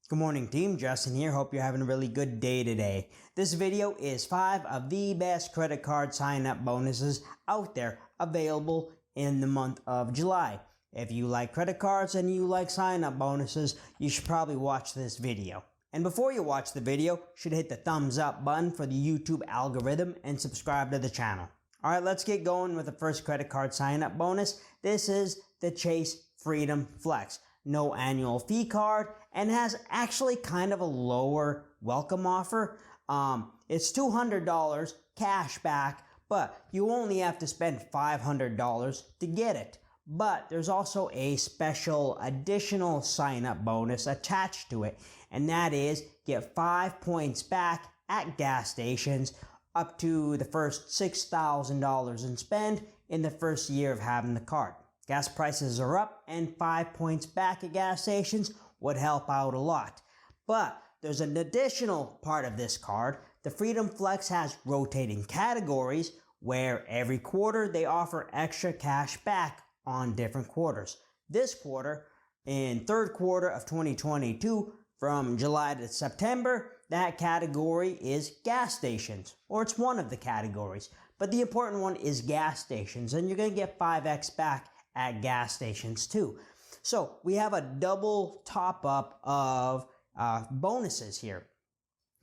Good morning team, Justin here. Hope you're having a really good day today. This video is 5 of the best credit card sign-up bonuses out there available in the month of July. If you like credit cards and you like sign-up bonuses, you should probably watch this video. And before you watch the video, you should hit the thumbs up button for the YouTube algorithm and subscribe to the channel. Alright, let's get going with the first credit card sign-up bonus. This is the Chase Freedom Flex. No annual fee card, and has actually kind of a lower welcome offer. It's $200 cash back, but you only have to spend $500 to get it. But there's also a special additional sign-up bonus attached to it, and that is get 5 points back at gas stations up to the first $6,000 in spend in the first year of having the card. Gas prices are up, and 5 points back at gas stations would help out a lot. But there's an additional part of this card. The Freedom Flex has rotating categories where every quarter they offer extra cash back on different quarters. This quarter, in third quarter of 2022, from July to September, that category is gas stations, or it's one of the categories. But the important one is gas stations, and you're going to get 5x back at gas stations too. So we have a double top up of bonuses here.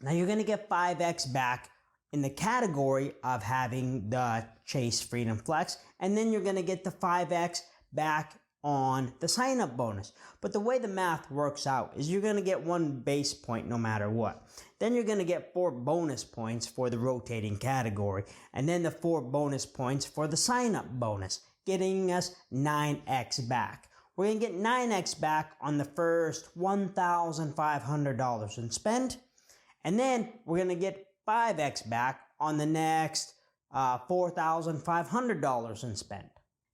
Now you're going to get 5x back in the category of having the Chase Freedom Flex, and then you're going to get the 5x back on the sign up bonus. But the way the math works out is you're going to get 1 base point no matter what. Then you're going to get 4 bonus points for the rotating category, and then the 4 bonus points for the sign up bonus, getting us 9x back. We're going to get 9x back on the first $1,500 in spend, and then we're going to get 5x back on the next $4,500 in spend.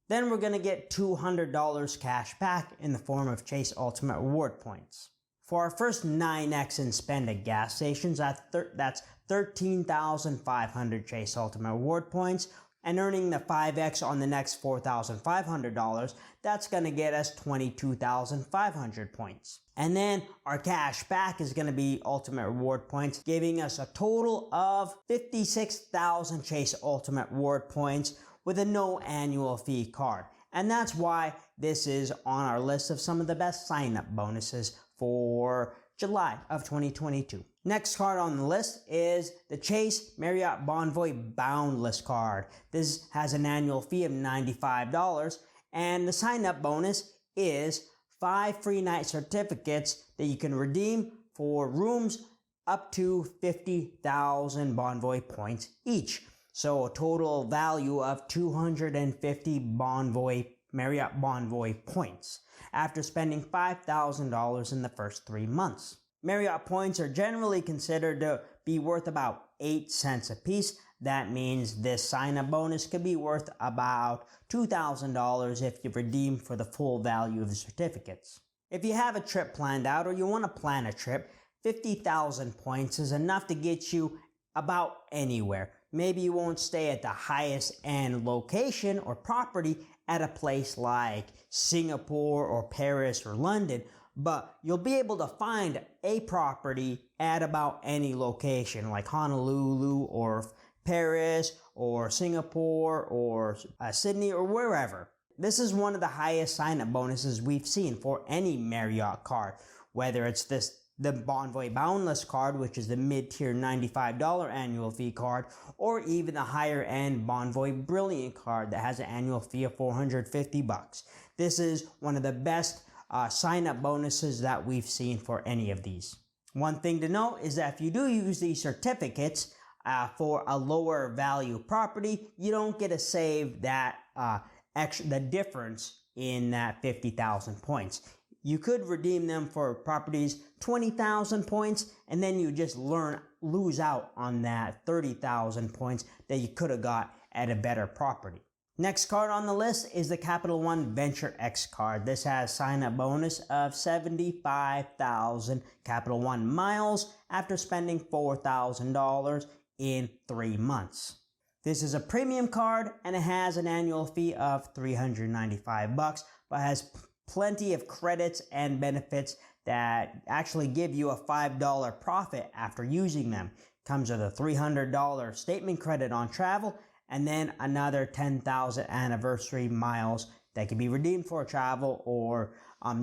Then we're going to get $200 cash back in the form of Chase Ultimate Reward points. For our first 9x in spend at gas stations, that's 13,500 Chase Ultimate Reward points. And earning the 5x on the next $4,500, that's going to get us 22,500 points. And then our cash back is going to be Ultimate Reward points, giving us a total of 56,000 Chase Ultimate Reward points with a no annual fee card. And that's why this is on our list of some of the best sign-up bonuses for July of 2022. Next card on the list is the Chase Marriott Bonvoy Boundless card. This has an annual fee of $95, and the sign-up bonus is 5 free night certificates that you can redeem for rooms up to 50,000 Bonvoy points each. So a total value of 250 Marriott Bonvoy points after spending $5,000 in the first 3 months. Marriott points are generally considered to be worth about 8 cents a piece. That means this sign-up bonus could be worth about $2,000 if you redeem for the full value of the certificates. If you have a trip planned out or you want to plan a trip, 50,000 points is enough to get you about anywhere. Maybe you won't stay at the highest end location or property at a place like Singapore or Paris or London, but you'll be able to find a property at about any location like Honolulu or Paris or Singapore or Sydney or wherever. This is one of the highest sign-up bonuses we've seen for any Marriott card, whether it's the Bonvoy Boundless card, which is the mid-tier $95 annual fee card, or even the higher-end Bonvoy Brilliant card that has an annual fee of $450. This is one of the best sign-up bonuses that we've seen for any of these. One thing to note is that if you do use these certificates for a lower value property, you don't get to save that the difference in that 50,000 points. You could redeem them for properties 20,000 points, and then you just lose out on that 30,000 points that you could have got at a better property. Next card on the list is the Capital One Venture X card. This has sign-up bonus of 75,000 Capital One miles after spending $4,000 in 3 months. This is a premium card, and it has an annual fee of $395, but has plenty of credits and benefits that actually give you a $5 profit after using them. Comes with a $300 statement credit on travel, and then another 10,000 anniversary miles that can be redeemed for travel or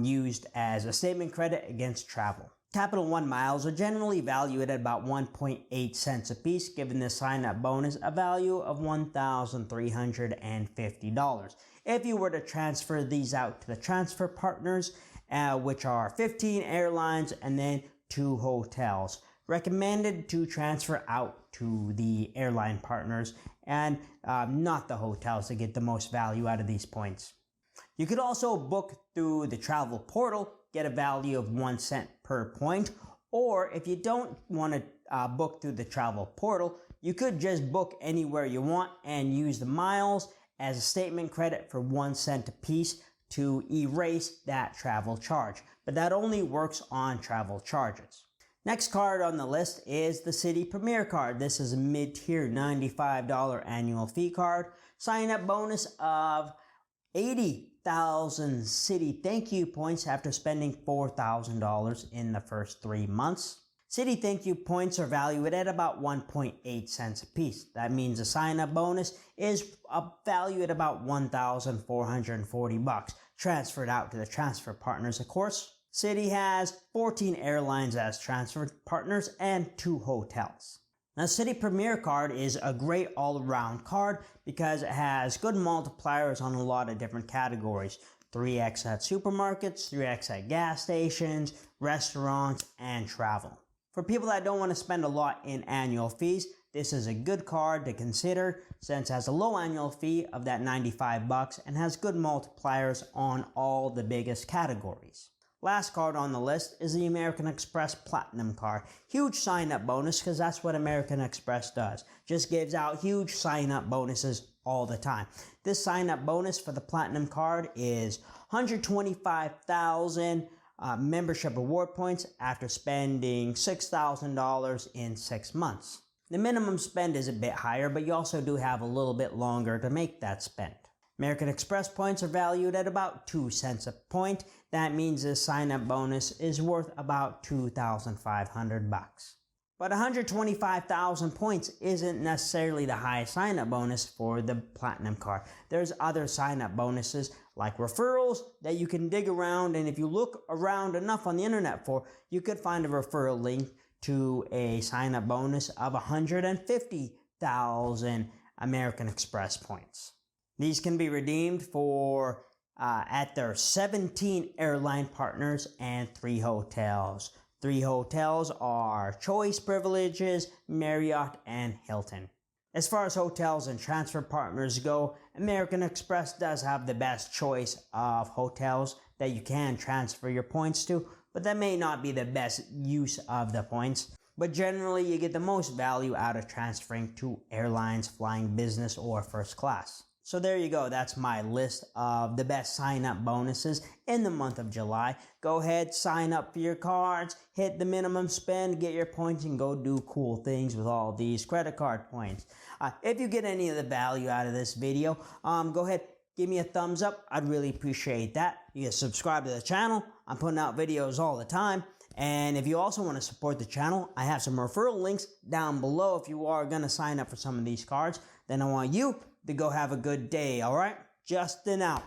used as a statement credit against travel. Capital One miles are generally valued at about 1.8 cents a piece, giving the sign-up bonus a value of $1,350. If you were to transfer these out to the transfer partners, which are 15 airlines and then 2 hotels, recommended to transfer out to the airline partners and not the hotels to get the most value out of these points. You could also book through the travel portal, get a value of 1 cent per point, or if you don't want to book through the travel portal, you could just book anywhere you want and use the miles as a statement credit for 1 cent a piece to erase that travel charge. But that only works on travel charges. Next card on the list is the Citi Premier card. This is a mid-tier $95 annual fee card. Sign-up bonus of 80,000 Citi Thank You points after spending $4,000 in the first 3 months. Citi Thank You points are valued at about 1.8 cents a piece. That means the sign-up bonus is valued at about $1,440, transferred out to the transfer partners, of course. Citi has 14 airlines as transfer partners and 2 hotels. Now, Citi Premier card is a great all-around card because it has good multipliers on a lot of different categories. 3x at supermarkets, 3x at gas stations, restaurants, and travel. For people that don't want to spend a lot in annual fees, this is a good card to consider since it has a low annual fee of that $95 and has good multipliers on all the biggest categories. Last card on the list is the American Express Platinum card. Huge sign-up bonus because that's what American Express does. Just gives out huge sign-up bonuses all the time. This sign-up bonus for the Platinum card is 125,000 membership reward points after spending $6,000 in 6 months. The minimum spend is a bit higher, but you also do have a little bit longer to make that spend. American Express points are valued at about 2 cents a point. That means the sign-up bonus is worth about $2,500. But 125,000 points isn't necessarily the highest sign-up bonus for the Platinum card. There's other sign-up bonuses like referrals that you can dig around, and if you look around enough on the internet you could find a referral link to a sign-up bonus of 150,000 American Express points. These can be redeemed for at their 17 airline partners and 3 hotels. 3 hotels are Choice Privileges, Marriott, and Hilton. As far as hotels and transfer partners go, American Express does have the best choice of hotels that you can transfer your points to, but that may not be the best use of the points. But generally, you get the most value out of transferring to airlines flying business or first class. So there you go. That's my list of the best sign-up bonuses in the month of July. Go ahead, sign up for your cards, hit the minimum spend, get your points, and go do cool things with all these credit card points. If you get any of the value out of this video, go ahead, give me a thumbs up. I'd really appreciate that. You can subscribe to the channel. I'm putting out videos all the time. And if you also want to support the channel, I have some referral links down below if you are going to sign up for some of these cards. Then I want you to go have a good day, all right? Justin out.